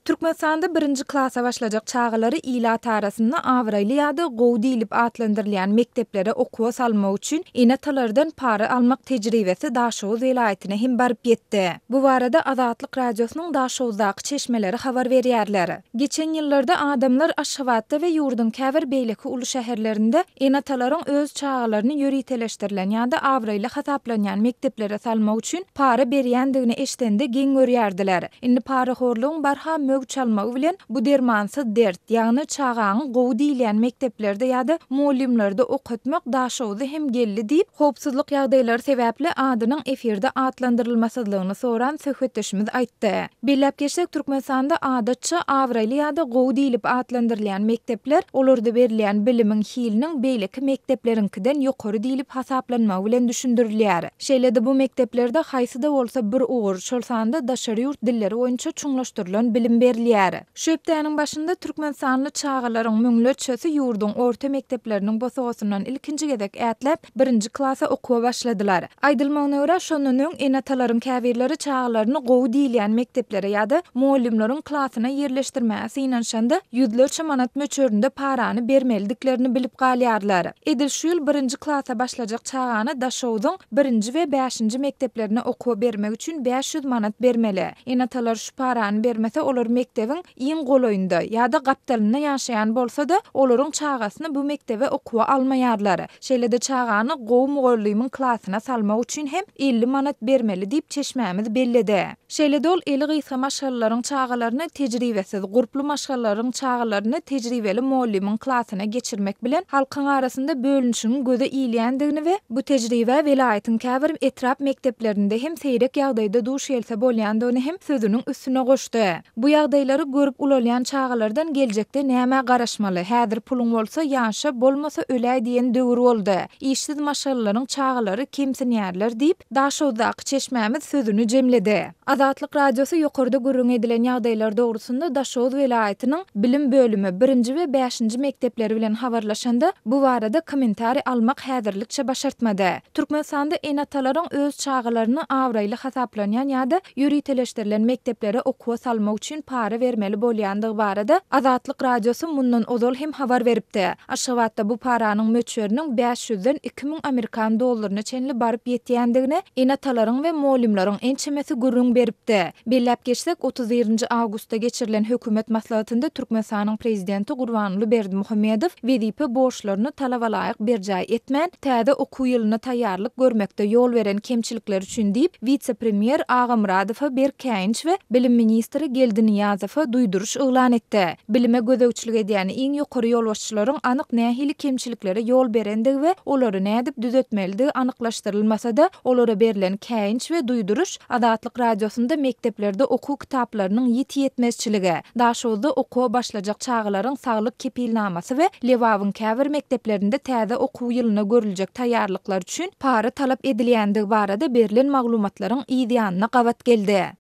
Türkmenistanda 1-nji klasa başlajak çağılary ila tarasynda awraýly ýa-da gowy diýilip atlandyrylýan mekteplere okuwa salmak üçin enatalardan para almak tejribesi Daşow welaýatyna hem baryp ýetdi. Bu barada Azatlyk radiosynyň Daşowdaky çeşmeleri habar berýärler. Geçen ýyllarda adamlar Aşgabatda we ýurdun käbir beýleki uly şäherlerinde enatalaryň öz çağılaryny ýöriteleşdirilen ýa-da awraýly hasaplanýan mekteplere salmak üçin para berýändigini eşitende geň görýärdiler. Indi parahorlugyň barha mög çalmagy bilen bu dermansy dert, ýagny çağanyň gowy diýilen mekteplerde ýa-da muallimlerde okutmak Daşowda hem gelli diýip, howpsuzlyk ýagdaýlary sebäpli adynyň efirde atlandyrylmasydlygyny soran söhbetdeşimiz aýtdy. Bellep geçsek Türkmenistanda adatça awraýly ýa-da gowy diýilip atlandyrylýan mektepler olarda berilýän bilimiň hiliniň beýleki mekteplerinkinden ýokary diýilip hasaplanmagy bilen düşündirilýär. Şeýle-de bu mekteplerde haýsyda bolsa bir ugur, şol sanda daşary ýurt dilleri boýunça çuňlaşdyrylan bilim berilýär. Şu ýypdaýynyň başynda Türkmenistanly çağalaryň müňleçesi ýurdun orta mektepleriniň bosogasyndan ilkinji gezek ätlep 1-nji klasa okuwa başladylar. Aýdylmagyna görä şonunň enatalaryň käbirleri çağalaryny gowy diýilen mekteplere ýa-da muallimleriň klasyna ýerleşdirmäsi inanşanda ýüzlerçe manat möçöründe parany bermeliklerini bilip galýarlar. Edil şu ýyl 1-nji klasa başlajak çağany Daşowdyň 1-nji we 5-nji mekteplerine okuwa bermek üçin 500 manat bermeli. Enatalar şu parany bermese olar mektebiň iň golaýynda ýa-da gapdalyna ýaşaýan bolsa-da olaryň çağasyny bu mektebe okuwa almaýarlar. Şeýle-de çağany gowy mugallimyň klasyna salmak üçin hem 50 manat bermeli diýip çeşmämiz belledi. Şeýle-de ol eli gysga maşgallalaryň çağalaryny tejribesiz, gurply maşgallalaryň çağalaryny tejribeli muallimiň klasyna geçirmek bilen halkyň arasynda bölünşiň göze iýilýändigini we bu tejribe welaýatyň käbir etrap mekteplerinde hem seýrek ýagdaýda duş gelse bolýandygyny hem sözüniň üstüne goşdy. Bu ýagdaýlary görüp ulalýan çağalardan geljekde näme garaşmaly? Häzir puluň bolsa ýaşa, bolmasa öläý diýen döwür boldy. İşsiz maşgallalaryň çağalary kimsinýärler diýip Daşowdaky çeşmämiz sözüni jemledi. Azatlyk radiosu ýokarda görüň edilen ýagdaýlar dogrusynda Daşow welaýatynyň bilim bölümi 1-nji we 5-nji mektepleri bilen habarlaşanda bu barada kommentari almak häzirlikçe başartmady. Türkmenistanda enatalaryň öz çağalaryny awraýly hasaplanýan ýa-da ýöriteleşdirilen mekteplere okuwa salmak üçin para bermeli bolýandygy barada Azatlyk radiosu mundan ozal hem habar beripdi. Aşgabatda bu paranyň möçöriniň 500-den 2000 Amerikan dollaryna çenli baryp ýetýändigini enatalaryň we muallimleriň ençemesi görüň beripdi. Bellep geçsek 31-nji awgustda geçirilen hökümet maslahatynda Türkmenistanyň prezidenti Gurbanuly Berdimuhammedow wezipe borçlaryny talaba laýyk berjäy etmän, täze okuw ýylyna taýýarlyk görmekde ýol beren kemçilikler üçin diýip vice-premier Agamuradowa berkäýinç we bilim ministri Geldiniýazowa duýduruş oglan etdi. Bilime gözegçilik edýän iň ýokary ýolbaşçylaryň anyk nähili kemçiliklere ýol berendigi we olary nädip düzeltmeligi anyklaşdyrylmasa-da olara berilen käýinç we duýduruş Azatlyk radiosunda mekteplerde okuw kitaplarynyň ýetmezçiligi, Daşowda okuwa başlajak çağalaryň saglyk kepilnamasy we Lewawyň käbir mekteplerinde täze okuw ýylyna görüljek taýýarlyklar üçin para talap edilýändigi barada berilen maglumatlaryň ýygyanyna gabat geldi.